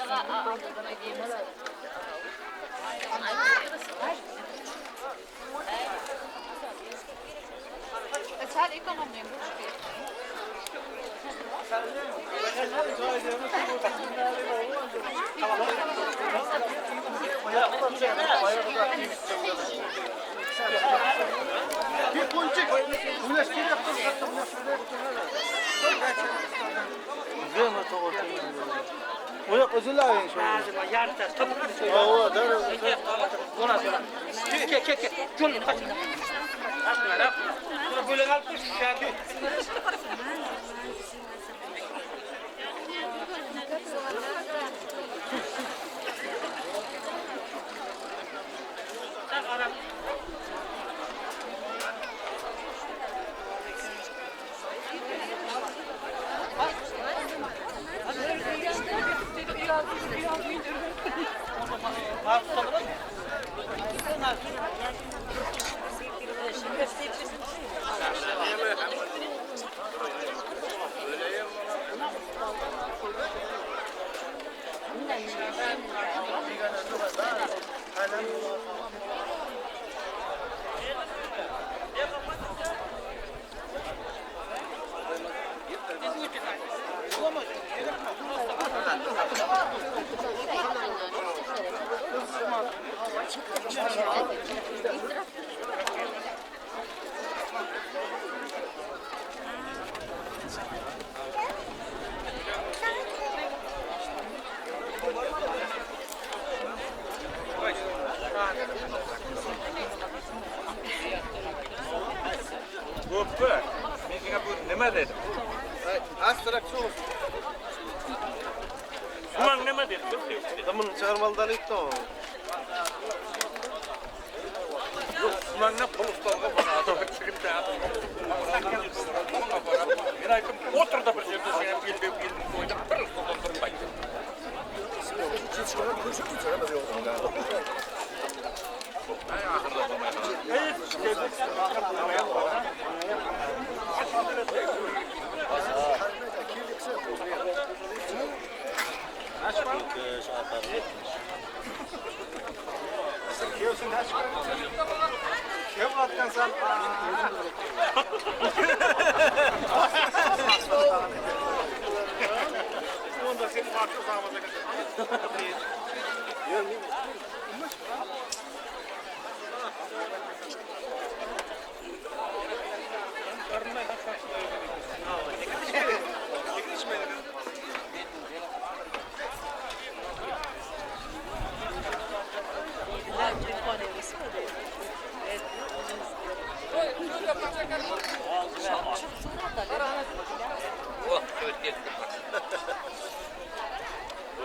Sen ekonomiye bu çıkıyor. Bir koyacak. Bu eski yaptım. Güzel mi tokat? Oya özür dilerim şu an. Yarın da tabii. Oo, doğru. Ona sonra. Ke. Çol kaç. Aslında bunu böyle kalmış şarkı. Hoppa. Men bu nima dedim? Astrak soğuk. Suman nima dedi? Tamam çarmaldan itti o. Yo'q, sumanni Qo'listonga boradi. Chiqib da. Men aytdim, o'tirdi bir yerda sen ham kelib qo'ydim. Bir so'zdan qaytdi. Kim atkan sen? Onda senin farklı sağlamada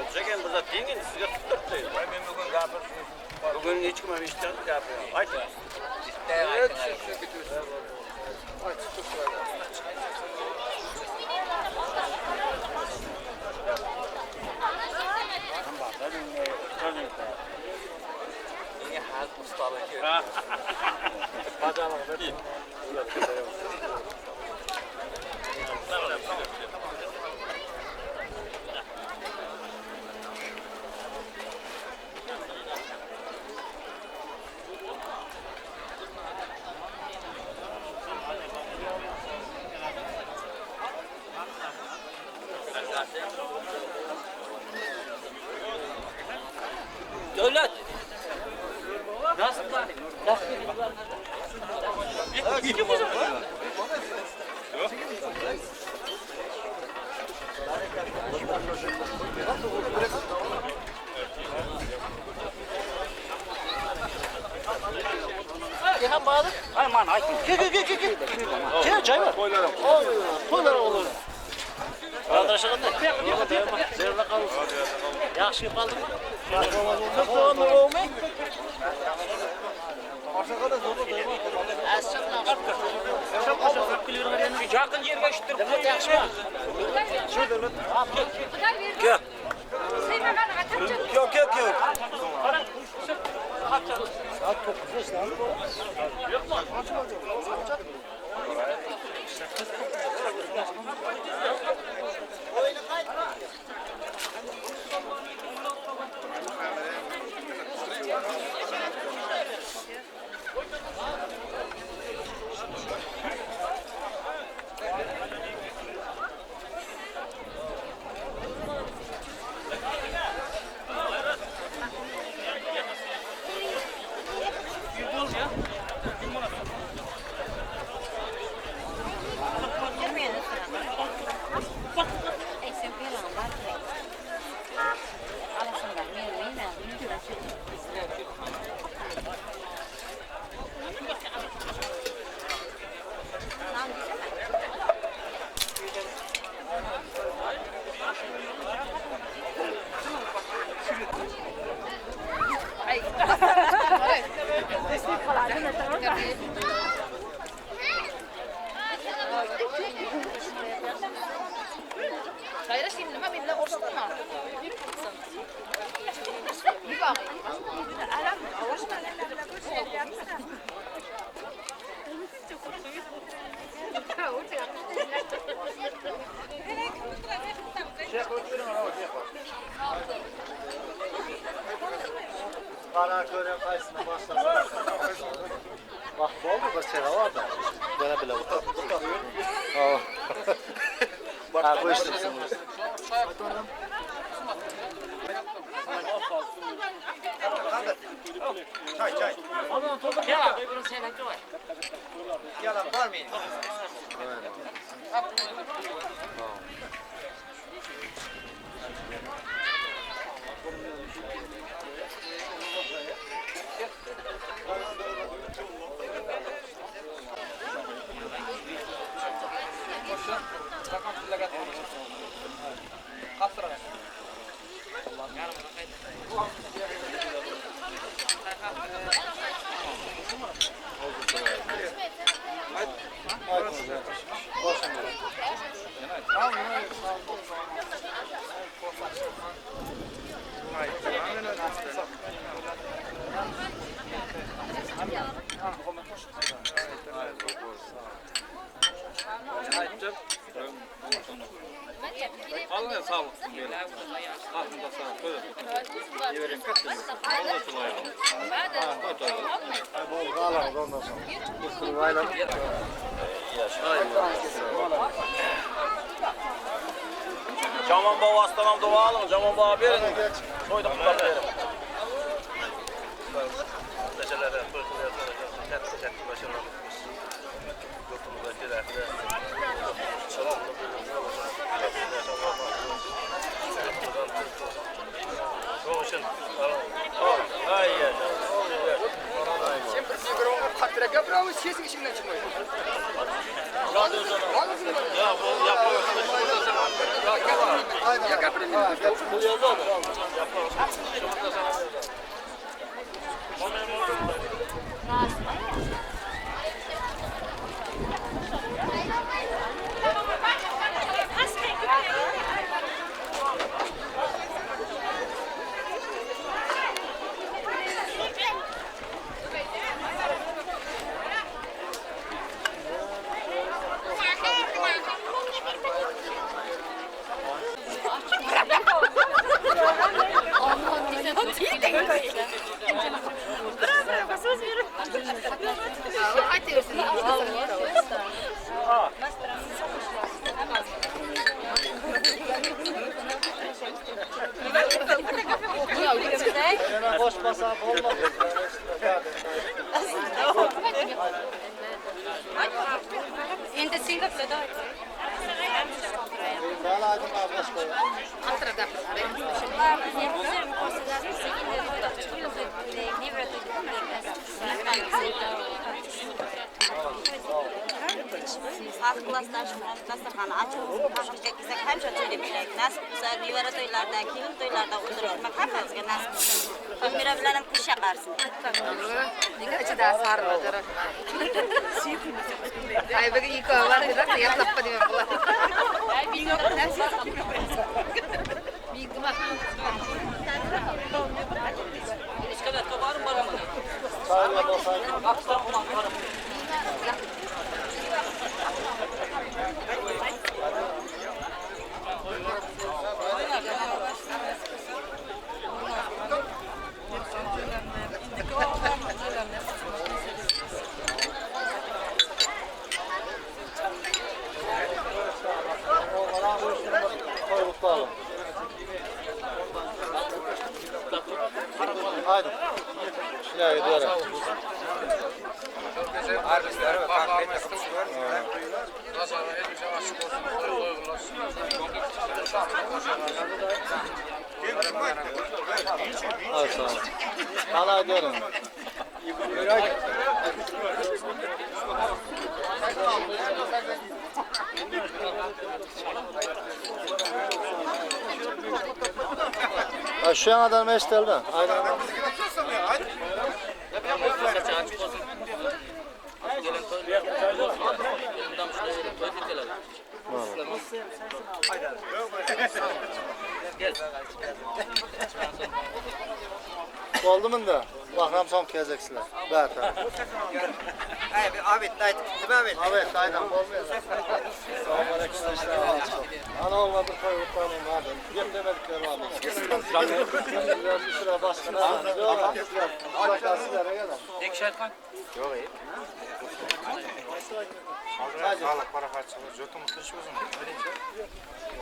O'xshagan biza teng endi sizga tutibdi. Men bugun gapirishim. Bugun hech kim ham eshitgan gapirim. Ayt. Devlet. Nasıl var? Hem bağlı. Aman ay. Gel çay var. Toylara olur. Arkadaşlar da. Zerre kalır. Yaxşı kaldı mı? Toylar olmay. Aşağıda da zorla da. Yakın yerine üşüttür. Devlet yaxşı mı? Şu devlet. Gel. Sevme ben atacağım. Yok. Saat 9'da lan. Yok mu? Karar gören kaysına başlasın. Bak bu oldu da sene var da. Gene bile bu. Ha bu işte bizim. Çay. Ya bunu sen hadi var. Yalan var mı? Alın sağ olun. Aklında sağ olun. Yeverim kaçtı. Bu kalan ondan sonra. Kusuru aylan. Caman baba aslanam dua alın. Caman baba verin. Soyduk bunları verin. Teşekkürler. Kendi başarılar. Götümüzdeki rehber. Roşun. Ay ya. Sempre bir kattıra göbreğimi sesin içimden çıkmıyor. Ya bu yapıyor. Ya kapırın. Yana boş masa olmaz. Endi singa da. Daha aydın boş koy. Alt klaslar dasturxanı açıb, haşiqqa gizək həmişə söyləməyək. Nəsib olsa, nivara toylarda, kelin toylarda oturmaq hamımızga nəsib olsun. Kim bira bilan kuş yaqarsın. Nega da sarılır. Ay bagi iko var da yatlap diye bular. Ay bilmiyorum nasıl. Bildim ha. İşkadat kabarım var ama. Sağ ol, sağ ol. Haydi. Ya ediyorum. Arabisleri ve kahve takımçılar. Haydi sağ ol. Hala ediyorum. Şu an adam eşteldi. Aynen. Gel. Oldu mu da? Bakram son gezeceksiniz. Evet. Abi Ahmet dayı gitti mi Ahmet? Evet, aynen olmuyor. Ana olmadı koyuklarım vardı. Yem demedikleri vardı. Bir süre başkana var. Başkasılara gelin. Tek şarkan. Yok iyi. Sağlık para harçlığı. Jotum kış uzun. Öyleyse.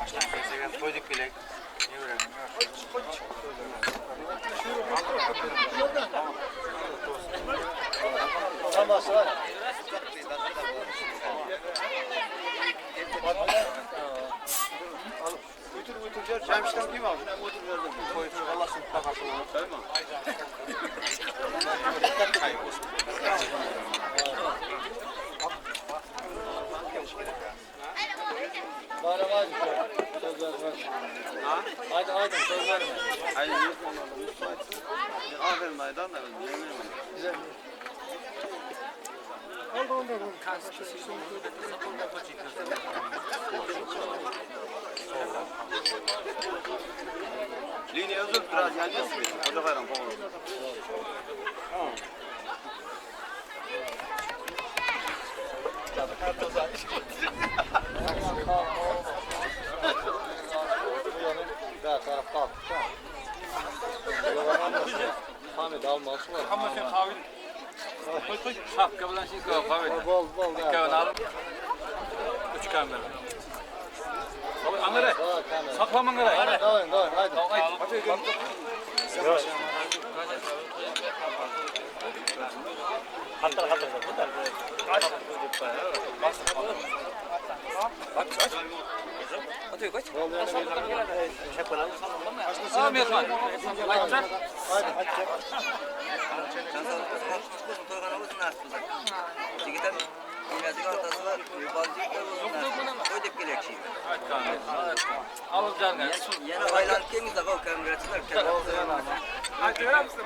Baştan gezegen koyduk bile. Ne öğrenim var? Tamam başla. Götür. Cemşten kim aldı? Götür verdim. Koydur Allah'ın kakasını. Tamam. Bana var mı? Söz vermez. Ha? Haydi söz verme. Hayır, aferin dayıdan da Güzel. Line'ye uzun biraz geleceğiz mi? O da falan falan. Daha taraf kalktı. Hamid alması var. Ama sen kahve. Şapka bilen şey kahve. Bol. Kahve alıp. 3 kamera. Abi Angare. Saklaman gerek. Davayın, haydi. Tamam Yatman. Alacağım ya. Yana aylan kemiz de kalkan ürettiler. Hadi verir misin?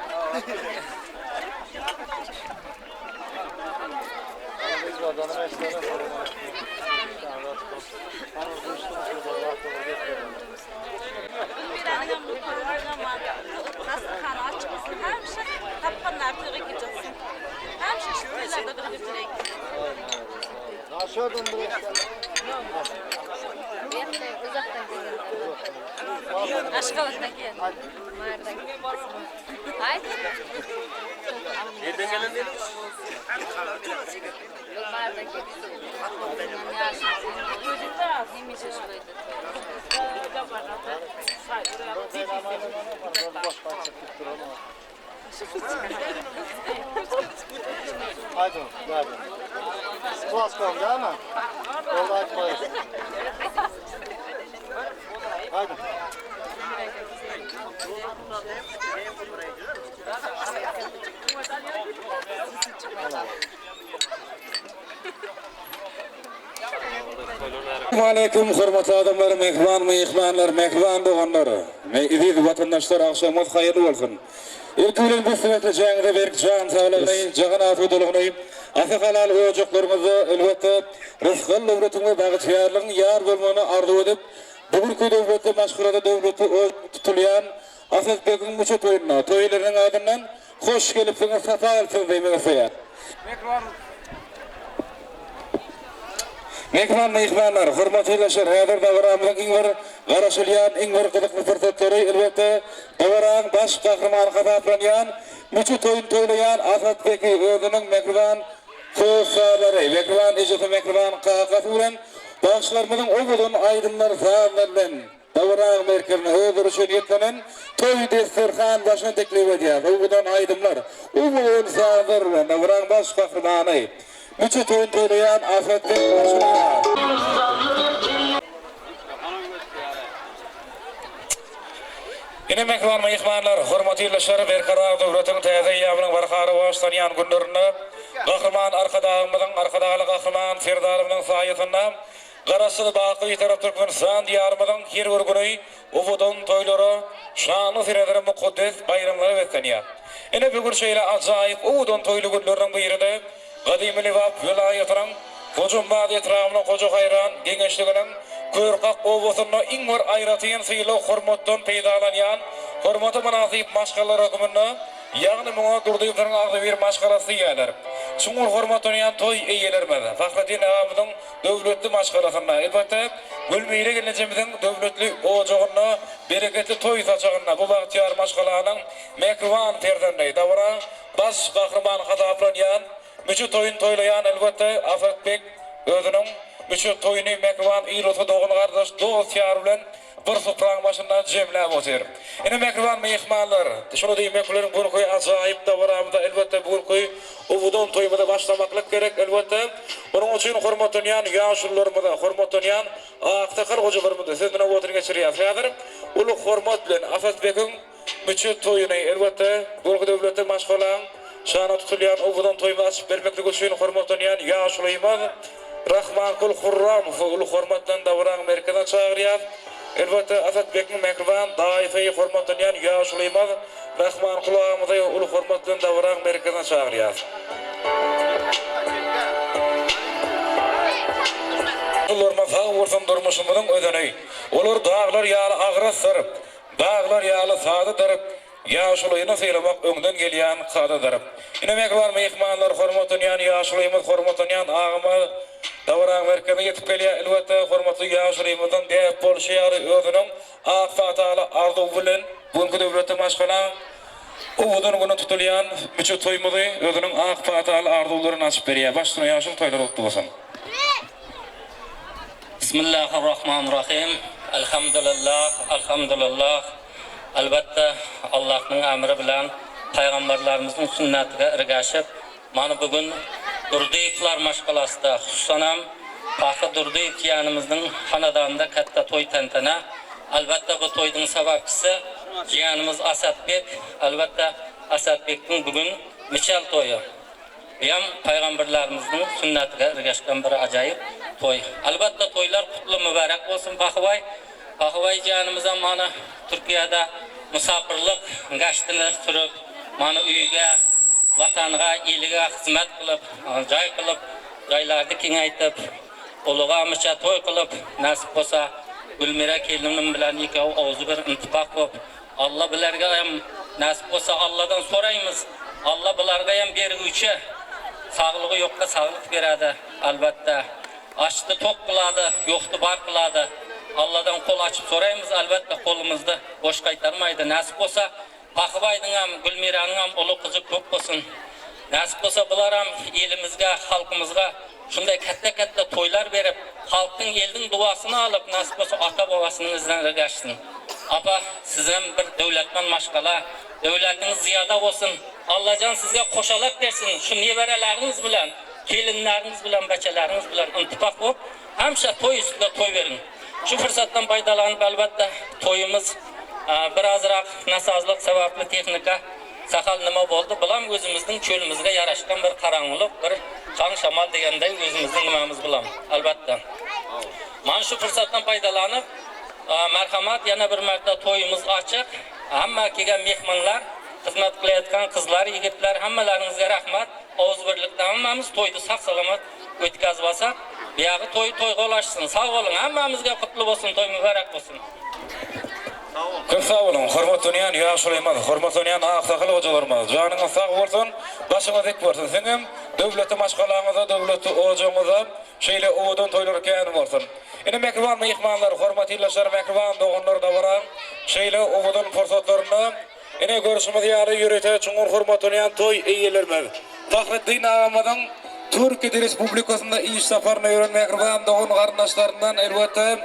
Biz vatanı mesleğine Hastahane açmasın. Her şey kapkanlar töre gideceksin. Her şey şüphelerde bir götüreyim. Aşağı döndürün. Aşkalıktan gel. Haydi. Nereden gelen değil? Yollardan gel. Çocuklar yemiş şuraydı. Haydi, hadi. Klas kaldı değil mi? Yolda açmayız. Haydi. Aleyküm hürmetli adamlar, mehman doğanlar. Aziz vatandaşlar, akşamınız hayırlı olsun. İlkülün bu süreçte canıda berk can sağlığını, canı afiyetliğini, afakalar oyuncaklarımızı elbette rızkın devletine bağışlayanlığın yar bulmanı arzu edip, bugünkü devlette maşgulada devleti tutulayan Asasbek'in müçet oyununa, toylarının adından hoş gelipsiniz, safa elsiz deymeye. Mehmanlar, hürmetli şehirler davranışın ingver garashilyan ingver qılıqlı fırsatları elbette davran baş kahraman qataplanyan müçü toylayan Asasbek'i özünün mehriban sözleri mehriban ejeti mehriban qaqatulan başlarımızın oğudun aydınlar sağlarlan davran merkezine öldürüşün yetlenen toy destirhan başına teklif ediyor. Oğudun aydınlar oğudun sağlarlan davran baş kahramanı müçü toylayan Asasbek başına Yine mehmanlar, hürmetli şerif berkarar devletin teyze yavının barkarı başlayan günlerinde kahraman arkadağlı kahraman Ferdarımın sayesinde Qarasılı Baqı taraf Türkmen san diyarımızın her bir günü ufudun toyları şanlı firederin mukaddes bayramları vetkeniya. Yine bir şeyle acayip ufudun toylu günlerinin bu yerinde Qadim Livap vilayetinin Hocumbat etrafına koca hayran gençliğinin Körkak ovasını ingvar ayratiyen sıyla hürmetten peydalanan hürmeti manasip maşgallar hükümünü Ýagny muňa durdyýyň agdy bir maşgalasy ýalar. Şuňur hormat onaýan toy eýelermedi. Fahretdin agamyň döwletli maşgalasyna elbetde bölmeýle gelenjemizin döwletli ojagyna bereketli toy saçagyna bu bagtyar maşgalanyň mekruwan perdände dawra baş gahrman hadaplanan müçü toyun toylayan elbetde Afetbek özüniň müçü toyuny mekruwan ýylyty dogan gardaş dost ýar bilen bir sopraň başynda jemläp otyr. Ine mekruwan mehmanlar, şunu diýmeklerim bu koy ajaýyp dawramda elbetde bu koy owudan toýmada başlamaklyk gerek elbetde. Onuň üçin hormatlanan ýaşullarymyza, hormatlanan aqtakar gojalarymyza sizden otur geçirýär. Häzir ulu hormat bilen Afetbekiň müçü toyuny elbetde bu döwletde maşgalan şana tutulýan owudan toýma açyp bermeklik üçin hormatlanan ýaşularymyz Rahman kul Hurram ulu hormatlan dawran merkezine çagyrýar. Elbette Afetbek'in mekruwan daifeyi hormatlanan ýaşularymyz Rahman kulağımyza ulu hormatlan dawran merkezine çagyrýar. Olurma sağ bolsun durmuşymyzyň ödeni. Olar dağlar ýaly agyra sırıp, dağlar ýaly sady derip, ýaşulyny seylemek öňden gelýän sady derip. Ine mekruwan mehmanlar hormatlanan ýaşularymyz hormatlanan agamy dawran merkezine ýetip gelýär. Elbetde hormatly ýaşularymyzyň däp bolşýary özüniň ak fataly arzu bilen buňky döwletde maşgalan owudan gona tutulýan müçü toýmady özüniň ak fataly arzuwlaryny açyp berýär. Başlyna ýaşul toýlar otdy bolsun. Bismillahirrahmanirrahim. Elhamdülillah. Albatta Allah'ın emri bilen peygamberlerimizin sünnetine ergaşip mana bugün Durdyýyklar maşgalasida hususan Paky Durdyýyk ýanymyzyň hanadanynda katta toy tantana. Albatta bu toýdyň sabapçysy ýanymyz Asadbek. Albatta Asadbek'in bugün miçal toyu. Hem peygamberlerimizin sünnetine ergaşgan bir ajaýyp toy. Albatta toylar kutlu mübarek bolsun Pakybaý. Pakybaý ýanymyza mana Türkiýede musapirlik gaştyny sürüp mana üýge vatanga, eliga hizmet kılıp, jay kılıp, jaylardy keňeýtip, uluga myça toy kılıp, nasip bolsa Gülmira kelinim bilen ýeke awzy bir intipak bolup, Allah bilerge hem nasip bolsa Allah'dan soraýmyz. Allah bularga hem bergüçi, saglygy ýokka saglyk beradi albatta. Açdy tok kılady, ýokdy bar kılady. Allah'dan kol açıp soraýmyz, albatta kolumuzda boş gaýtarmaýdy. Nasip bolsa Pakybaýdyň hem Gülmiranyň hem ulu kızı köp bolsun. Nasip bolsa bular hem elimizge, halkymyzga şunday katta toylar berip, halkyň eldiň duasyny alyp, nasip bolsa ata babasynyň izinden ergaşsyn. Apa, siz hem bir döwletman maşgala, döwletiniz ziyada bolsun. Allahjan sizge koşalak bersin. Şu nebereleriniz bilen, kelinleriniz bilen, beçeleriniz bilen intipak bolup, hemşe toy üstünde toy verin. Şu fırsatdan faydalanyp albatta toyumuz birazrak nasazlyk sebäpli tehnika sakal nima boldy? Bilam özümizdiň çölümizge yaraşgan bir karaňlyk, bir çaň şamal degende özümizdiň nimamiz bilam. Albatta. Mana şu fırsatdan faydalanyp merhamat yana bir marta toyumuz açyk. Hamma kelgen mehmanlar, hizmet kılayotgan kızlar, yigitler hammalaryňyzga rahmat. Awuz birlikde hammamiz toydy sag-salamat ötkazip alsak, biýagy toyga ulaşsyn. Sag bolun, hammamizga kutlu bolsun, toy mübarek bolsun. Köp sağ olun, hormatlanan ýaşularymyz, hormatlanan aqsakyl hojalarymyz. Janyňyz sag bolsun, başyňyz tek bolsun. Seňem döwletde maşgalaňyza, döwletde ojaňyza şeýle owudan toýlarken bolsun. Ine mekruwan mehmanlar, hormatly ýaşar mekruwan doganlar da baran, şeýle owudan fursatlaryny ine görüşimiz ýary ýürete çuňur hormatlanan toy eýelerimiz. Fahretdin agamyň Türkiýe Respublikasynda iş saparyna ýören mekruwan dogan garyndaşlaryndan elbetde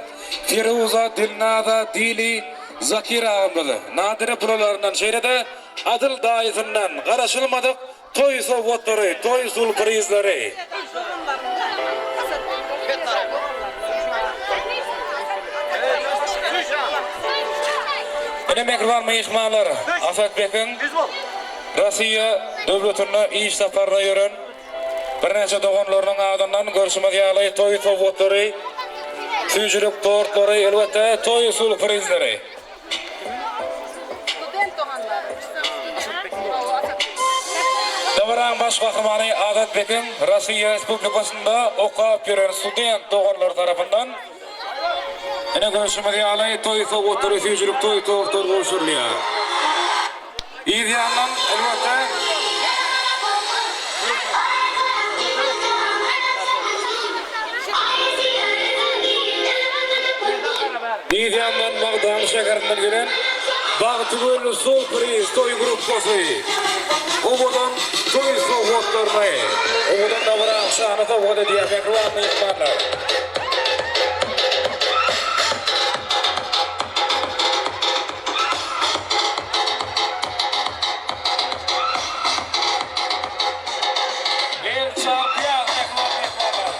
Firuza Dilnada Dili Zakir ağamızı, nadire pulalarından şeýlede adyl daýysynyň garaşylmadyk toy sowgatları, toy surprizleri. Ine mekruwan mehmanlar, Afetbekiň Rossiýa döwletine iş saparyna ýören bir näçe doganlarynyň adyndan görüşmek ýaly toy sowgatları, süýjülük tortlary, elbetde toy surprizleri. Dawran baş gahrmany Azatbekiň Rossiýa Respublikasynda okap ýören student doganlar tarapyndan ine görüşmek ýaly toy sowgatary süýjülük toy tortlary bolşurlýar. İzyandan elbette İzyandan Bağdağın şekerden gelen Bağtıgölü Sol Priz Toy Gruppası Obudan Toy Soğuklarına Obudan da bırak şahını soğudu diye bekleyen meyhanlar. El Çapya bekleyen meyhanlar.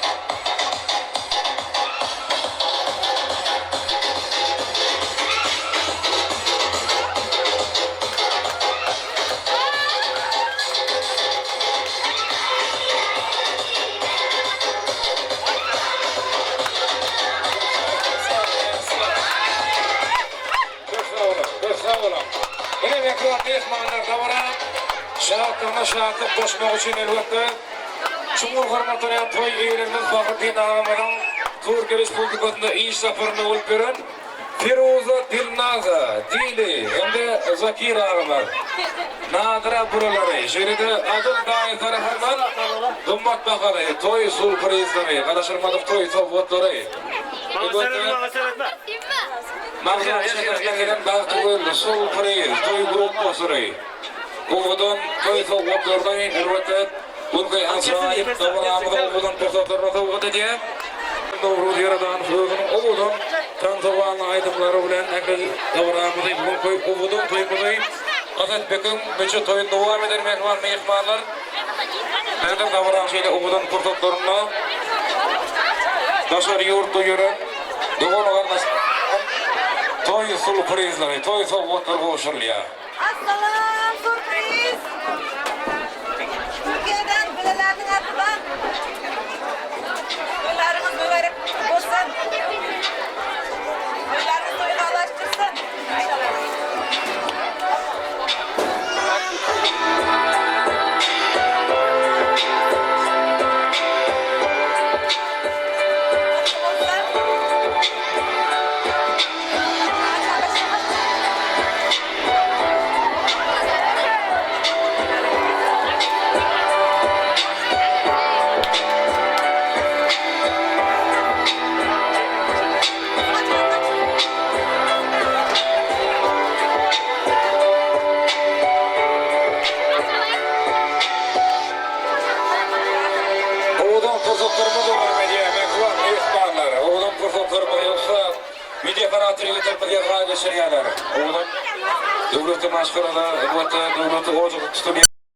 Yine bekleyen meyhanlar da var. Şarkıma şarkı koşmak için elbette Çumur hormatlayan toy üyelerimiz Bakırtın ağamadan Türkiye Respublikası'nda iş safarını olup veren Firuza Dilnaza, Dili hem de Zakir ağamlar Nadira buraları, şeride Adıl Dağ tarafından Dummak Bakanı, toy sürprizleri, karışırmadık toy toplatları Mağazan şekerden gelen Bağtıgölü sürpriz, toy gruppasıları Oğudan toy toplatlardan elbette Bunday ansayip davranamıda oğudan posatlarına tavuk diye Doğru yaradan oğudan tanıtılan aydımları bilen ekil davranamıda bunday oğudan toymuday Azat Bekim meçe toyun devam eder mehmanlar Nereden davran şeyle oğudan posatlarına Taşar yurtta yürün Doğan oğarnas Toy sürprizleri, toy tavuklar boşurluya Assalam sürpriz. Türkiye'den bölelerinin adı var. Toylarınız mübarek olsun. Toylarınız toyuna ulaştırsın. Oğudan fırsatlarımız devam ediyor. Mekruh meyhanlar. Oğudan fırsatlarımız yoksa Midye kanatını getirmeye geçirgenler. Oğudan devleti maşkırada, elbette devleti oğucu tutuyor.